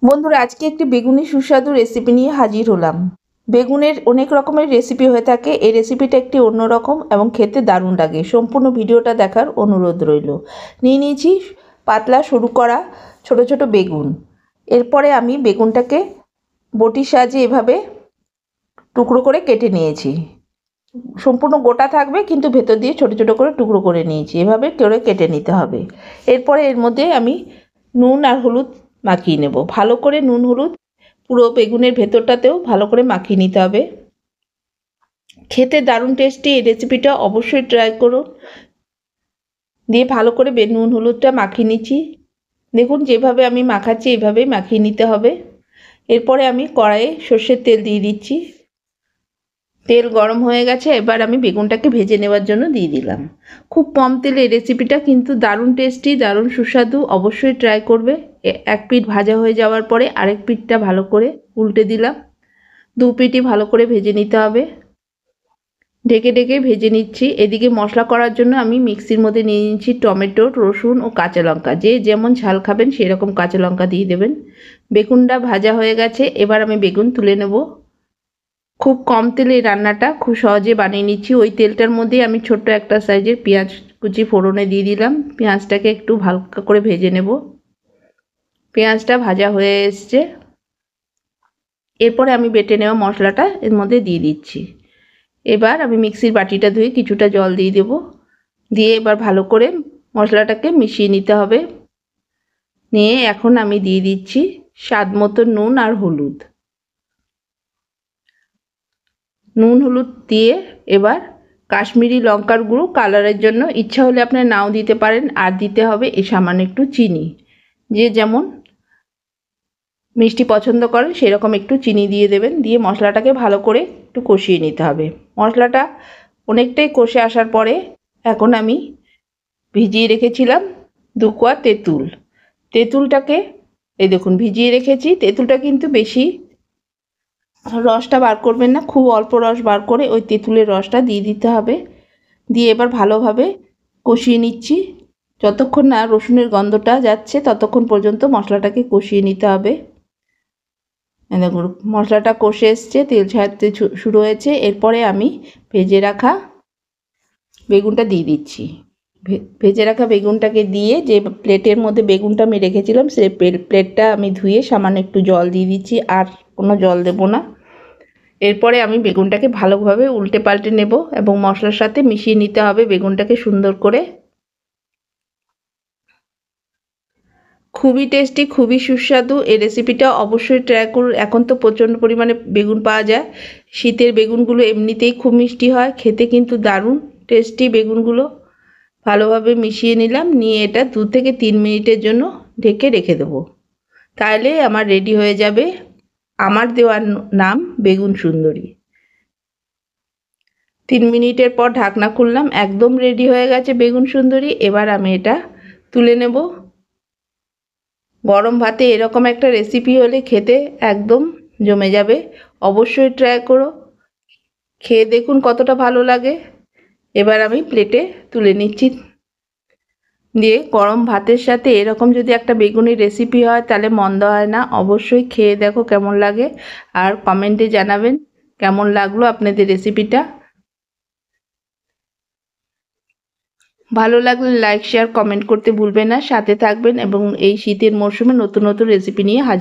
বন্ধুরা, আজকে একটি বেগুনি সুস্বাদু রেসিপি নিয়ে হাজির হলাম। বেগুনের অনেক রকমের রেসিপি হয়ে থাকে, এই রেসিপিটা একটি অন্যরকম এবং খেতে দারুণ লাগে। সম্পূর্ণ ভিডিওটা দেখার অনুরোধ রইল। নিয়ে নিয়েছি পাতলা সরু করা ছোট ছোট বেগুন। এরপরে আমি বেগুনটাকে বটির সাহায্যে এভাবে টুকরো করে কেটে নিয়েছি। সম্পূর্ণ গোটা থাকবে, কিন্তু ভেতর দিয়ে ছোট ছোট করে টুকরো করে নিয়েছি। এভাবে করে কেটে নিতে হবে। এরপরে এর মধ্যে আমি নুন আর হলুদ মাখিয়ে নেব। ভালো করে নুন হলুদ পুরো বেগুনের ভেতরটাতেও ভালো করে মাখিয়ে নিতে হবে। খেতে দারুণ টেস্টি, এই রেসিপিটা অবশ্যই ট্রাই করুন। দিয়ে ভালো করে নুন হলুদটা মাখিয়ে নিচ্ছি। দেখুন যেভাবে আমি মাখাচ্ছি এইভাবেই মাখিয়ে নিতে হবে। এরপরে আমি কড়াইয়ে সর্ষের তেল দিয়ে দিচ্ছি। তেল গরম হয়ে গেছে, এবার আমি বেগুনটাকে ভেজে নেওয়ার জন্য দিয়ে দিলাম। খুব কম তেলে এই রেসিপিটা কিন্তু দারুণ টেস্টি, দারুণ সুস্বাদু। অবশ্যই ট্রাই করবে। এক পিঠ ভাজা হয়ে যাওয়ার পরে আরেক পিঠটা ভালো করে উল্টে দিলাম। দু পিঠই ভালো করে ভেজে নিতে হবে। ঢেকে ঢেকে ভেজে নিচ্ছি। এদিকে মশলা করার জন্য আমি মিক্সির মধ্যে নিয়ে নিচ্ছি টমেটো, রসুন ও কাঁচা লঙ্কা। যে যেমন ঝাল খাবেন সেরকম কাঁচা লঙ্কা দিয়ে দেবেন। বেগুনটা ভাজা হয়ে গেছে, এবার আমি বেগুন তুলে নেব। খুব কম তেলে রান্নাটা খুব সহজে বানিয়ে নিচ্ছি। ওই তেলটার মধ্যে আমি ছোট্ট একটা সাইজের পেঁয়াজ কুচি ফোড়নে দিয়ে দিলাম। পেঁয়াজটাকে একটু হালকা করে ভেজে নেব। পেঁয়াজটা ভাজা হয়ে এসছে, এরপরে আমি বেটে নেওয়া মশলাটা এর মধ্যে দিয়ে দিচ্ছি। এবার আমি মিক্সির বাটিটা ধুয়ে কিছুটা জল দিয়ে দেব। দিয়ে এবার ভালো করে মশলাটাকে মিশিয়ে নিতে হবে। নিয়ে এখন আমি দিয়ে দিচ্ছি স্বাদ মতো নুন আর হলুদ। নুন হলুদ দিয়ে এবার কাশ্মীরি লঙ্কার গুঁড়ো কালারের জন্য, ইচ্ছা হলে আপনারা নাও দিতে পারেন। আর দিতে হবে এই সামান্য একটু চিনি। যে যেমন মিষ্টি পছন্দ করেন সেরকম একটু চিনি দিয়ে দেবেন। দিয়ে মশলাটাকে ভালো করে একটু কষিয়ে নিতে হবে। মশলাটা অনেকটাই কষে আসার পরে এখন আমি ভিজিয়ে রেখেছিলাম 2 কোয়া তেঁতুল। তেঁতুলটাকে এই দেখুন ভিজিয়ে রেখেছি। তেঁতুলটা কিন্তু বেশি রসটা বার করবেন না, খুব অল্প রস বার করে ওই তেঁতুলের রসটা দিয়ে দিতে হবে। দিয়ে এবার ভালোভাবে কষিয়ে নিচ্ছি। যতক্ষণ না রসুনের গন্ধটা যাচ্ছে ততক্ষণ পর্যন্ত মশলাটাকে কষিয়ে নিতে হবে। দেখুন মশলাটা কষে এসছে, তেল ছাড়তে শুরু হয়েছে। এরপরে আমি ভেজে রাখা বেগুনটা দিয়ে দিচ্ছি। ভেজে রাখা বেগুনটাকে দিয়ে যে প্লেটের মধ্যে বেগুনটা আমি রেখেছিলাম সেই প্লেটটা আমি ধুয়ে সামান্য একটু জল দিয়ে দিচ্ছি। আর কোনো জল দেব না। এরপরে আমি বেগুনটাকে ভালোভাবে উল্টে পাল্টে নেব এবং মশলার সাথে মিশিয়ে নিতে হবে বেগুনটাকে সুন্দর করে। খুবই টেস্টি, খুবই সুস্বাদু। এই রেসিপিটা অবশ্যই ট্রাই করুন। এখন তো প্রচণ্ড পরিমাণে বেগুন পাওয়া যায়। শীতের বেগুনগুলো এমনিতেই খুব মিষ্টি হয়, খেতে কিন্তু দারুণ টেস্টি বেগুনগুলো। ভালোভাবে মিশিয়ে নিলাম। নিয়ে এটা 2 থেকে 3 মিনিটের জন্য ঢেকে রেখে দেবো। তাহলে আমার রেডি হয়ে যাবে আমার দেওয়ার নাম বেগুন সুন্দরী। 3 মিনিটের পর ঢাকনা খুললাম। একদম রেডি হয়ে গেছে বেগুন সুন্দরী। এবার আমি এটা তুলে নেব। গরম ভাতে এরকম একটা রেসিপি হলে খেতে একদম জমে যাবে। অবশ্যই ট্রাই করো, খেয়ে দেখুন কতটা ভালো লাগে। এবার আমি প্লেটে তুলে নিচ্ছি। দিয়ে গরম ভাতের সাথে এরকম যদি একটা বেগুনি রেসিপি হয় তাহলে মন্দ হয় না। অবশ্যই খেয়ে দেখো কেমন লাগে, আর কমেন্টে জানাবেন কেমন লাগলো আপনাদের রেসিপিটা। ভালো লাগলে লাইক শেয়ার কমেন্ট করতে ভুলবেন না। সাথে থাকবেন এবং এই শীতের মরশুমে নতুন নতুন রেসিপি নিয়ে হাজির